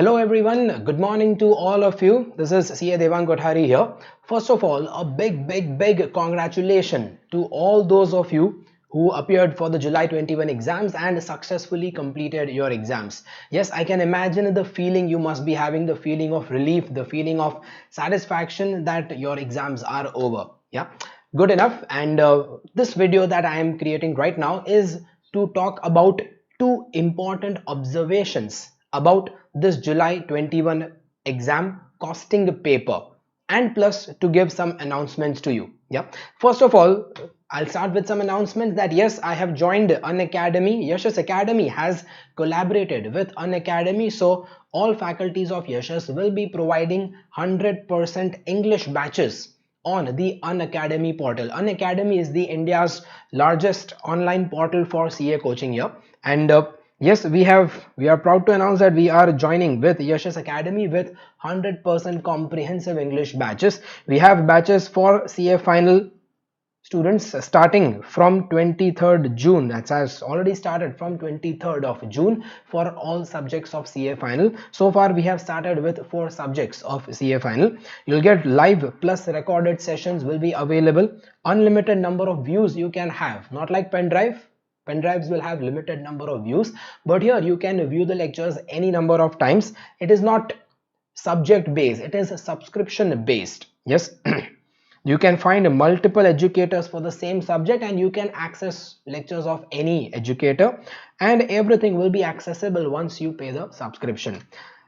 Hello everyone, good morning to all of you. This is CA Devang Kothari here. First of all, a big congratulations to all those of you who appeared for the July 21 exams and successfully completed your exams. Yes, I can imagine the feeling you must be having, the feeling of relief, the feeling of satisfaction that your exams are over. Yeah, good enough. And this video that I am creating right now is to talk about two important observations about this July 21 exam costing paper, and plus to give some announcements to you. Yeah, first of all, I'll start with some announcements that yes, I have joined an academy. Yashas Academy has collaborated with an academy, so all faculties of Yashas will be providing 100% English batches on the Unacademy portal. Unacademy is the India's largest online portal for CA coaching here, and yes, we are proud to announce that we are joining with Yashas Academy with 100% comprehensive English batches. We have batches for CA final students starting from 23rd June. That has already started from 23rd of June for all subjects of CA final. So far we have started with 4 subjects of CA final. You'll get live plus recorded sessions will be available. Unlimited number of views you can have, not like pen drives will have limited number of views, but here you can view the lectures any number of times. It is not subject based, it is subscription based. Yes. You can find multiple educators for the same subject and you can access lectures of any educator, and everything will be accessible once you pay the subscription.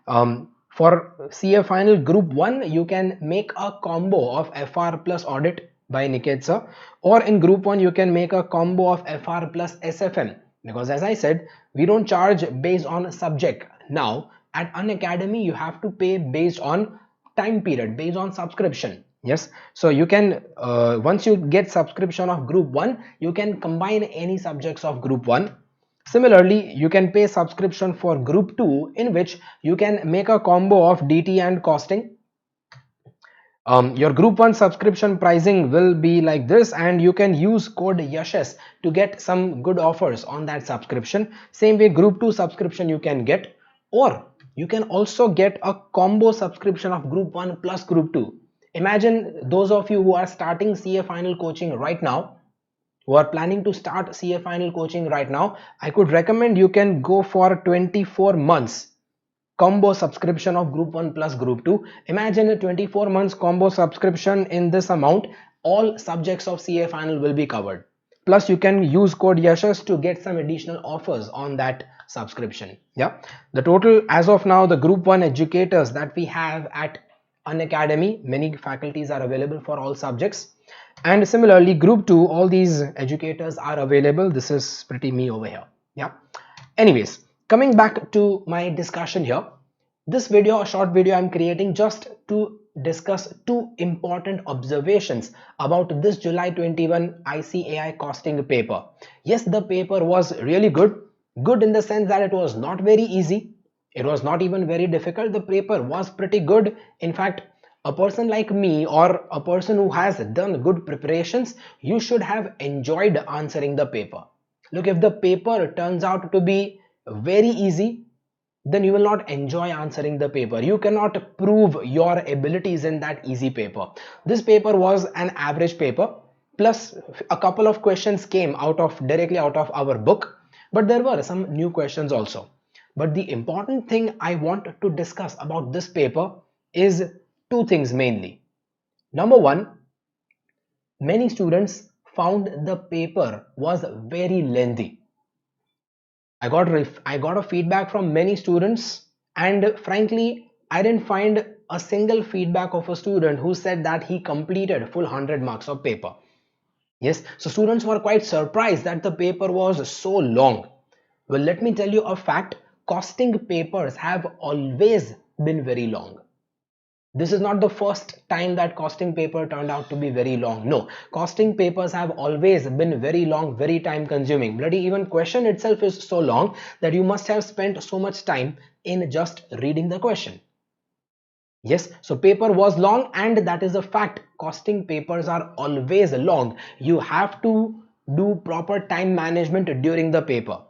For CA final group 1 you can make a combo of FR plus audit by Niket sir, or in group 1 you can make a combo of FR plus SFM, because as I said, we don't charge based on subject. Now at Unacademy you have to pay based on time period, based on subscription. Yes, so you can once you get subscription of group 1 you can combine any subjects of group 1. Similarly, you can pay subscription for group 2, in which you can make a combo of DT and costing. Your group 1 subscription pricing will be like this, and you can use code YASHES to get some good offers on that subscription. Same way group 2 subscription you can get, or you can also get a combo subscription of group 1 plus group 2. Imagine those of you who are starting CA final coaching right now, who are planning to start CA final coaching right now, I could recommend you can go for 24 months combo subscription of group 1 plus group 2. Imagine a 24 months combo subscription. In this amount all subjects of CA final will be covered, plus you can use code YASHAS to get some additional offers on that subscription. Yeah, the total as of now, the group 1 educators that we have at Unacademy, many faculties are available for all subjects, and similarly group 2 all these educators are available. This is pretty me over here. Yeah, anyways, coming back to my discussion here, this video, a short video I'm creating just to discuss two important observations about this July 21 ICAI costing paper. Yes, the paper was really good in the sense that it was not very easy, it was not even very difficult. The paper was pretty good. In fact, a person like me or a person who has done good preparations, you should have enjoyed answering the paper. Look, if the paper turns out to be very easy, then you will not enjoy answering the paper. You cannot prove your abilities in that easy paper. This paper was an average paper, plus a couple of questions came directly out of our book, but there were some new questions also. But the important thing I want to discuss about this paper is two things mainly. Number one, many students found the paper was very lengthy. I got a feedback from many students, and frankly I didn't find a single feedback of a student who said that he completed full 100 marks of paper. Yes, so students were quite surprised that the paper was so long. Well, let me tell you a fact, costing papers have always been very long. This is not the first time that costing paper turned out to be very long. No, costing papers have always been very long, very time consuming. Bloody even question itself is so long that you must have spent so much time in just reading the question. Yes, so paper was long, and that is a fact. Costing papers are always long. You have to do proper time management during the paper.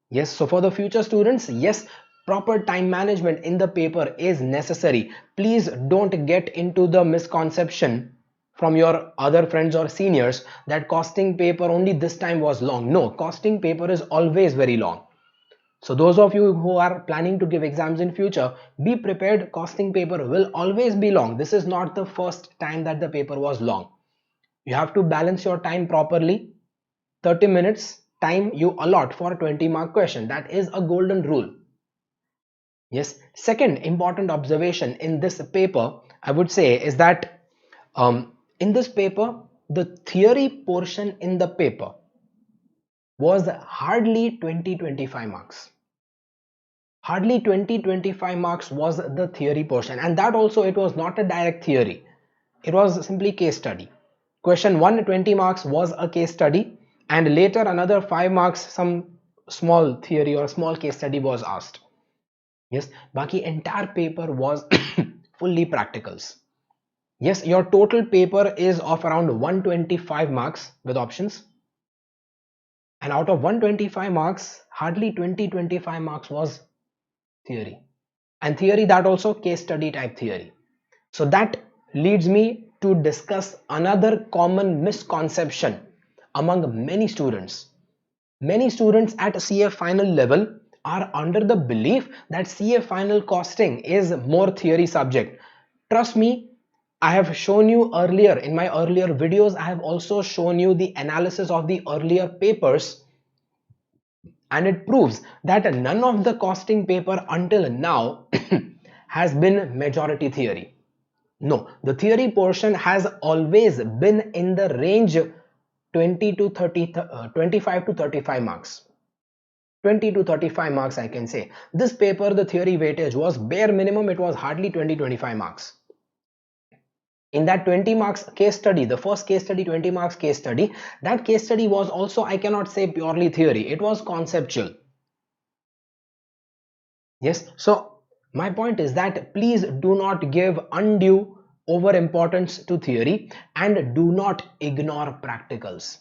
Yes, so for the future students, yes, Proper time management in the paper is necessary. Please don't get into the misconception from your other friends or seniors that costing paper only this time was long. No, costing paper is always very long. So those of you who are planning to give exams in future, be prepared. Costing paper will always be long. This is not the first time that the paper was long. You have to balance your time properly. 30 minutes time you allot for a 20-mark question. That is a golden rule. Yes, second important observation in this paper, I would say, is that in this paper, the theory portion in the paper was hardly 20-25 marks. Hardly 20-25 marks was the theory portion, and that also it was not a direct theory. It was simply case study. Question 1, 20 marks was a case study, and later another 5 marks some small theory or small case study was asked. Yes, baki entire paper was fully practicals. Yes, your total paper is of around 125 marks with options, and out of 125 marks hardly 20-25 marks was theory, and theory that also case study type theory. So that leads me to discuss another common misconception among many students. Many students at CA final level are under the belief that CA final costing is more theory subject. Trust me, I have shown you earlier in my earlier videos, I have also shown you the analysis of the earlier papers, and it proves that none of the costing paper until now has been majority theory. No, the theory portion has always been in the range 20 to 30, 25 to 35 marks. 20 to 35 marks I can say. This paper, the theory weightage was bare minimum, it was hardly 20-25 marks. In that 20 marks case study, the first case study, 20 marks case study, that case study was also, I cannot say purely theory, it was conceptual. Yes, so my point is that please do not give undue over importance to theory and do not ignore practicals.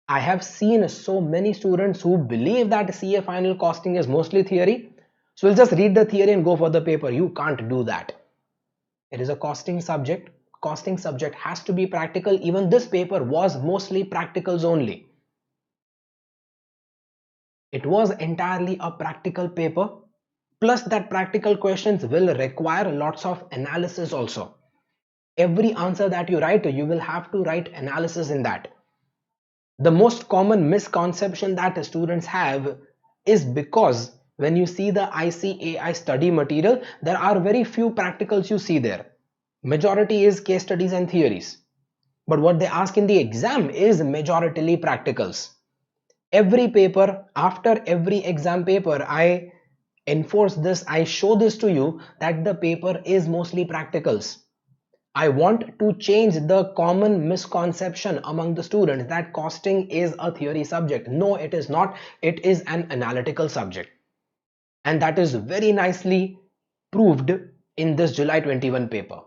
I have seen so many students who believe that CA final costing is mostly theory, so we'll just read the theory and go for the paper. You can't do that. It is a costing subject. Costing subject has to be practical. Even this paper was mostly practicals only. It was entirely a practical paper, plus that practical questions will require lots of analysis also. Every answer that you write, you will have to write analysis in that. The most common misconception that students have is because when you see the ICAI study material, there are very few practicals you see there. Majority is case studies and theories. But what they ask in the exam is majoritarily practicals. Every paper, after every exam paper, I enforce this, I show this to you that the paper is mostly practicals. I want to change the common misconception among the students that costing is a theory subject. No, it is not. It is an analytical subject. And that is very nicely proved in this July 21 paper.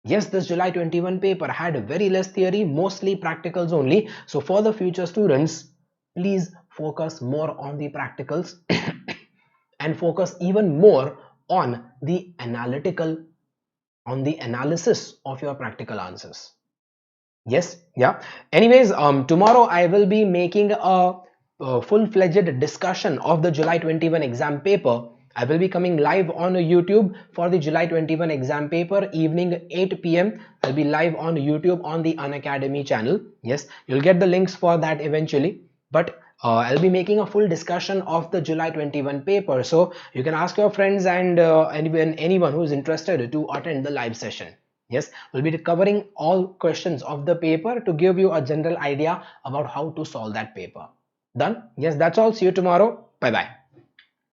Yes, this July 21 paper had very less theory, mostly practicals only. So for the future students, please focus more on the practicals and focus even more on the analysis of your practical answers. Yes, yeah. Anyways, tomorrow I will be making a full-fledged discussion of the July 21 exam paper. I will be coming live on YouTube for the July 21 exam paper, evening 8 p.m. I'll be live on YouTube on the Unacademy channel. Yes, you'll get the links for that eventually. But I'll be making a full discussion of the July 21 paper. So you can ask your friends and anyone who is interested to attend the live session. Yes, we'll be covering all questions of the paper to give you a general idea about how to solve that paper. Done? Yes, that's all. See you tomorrow. Bye bye.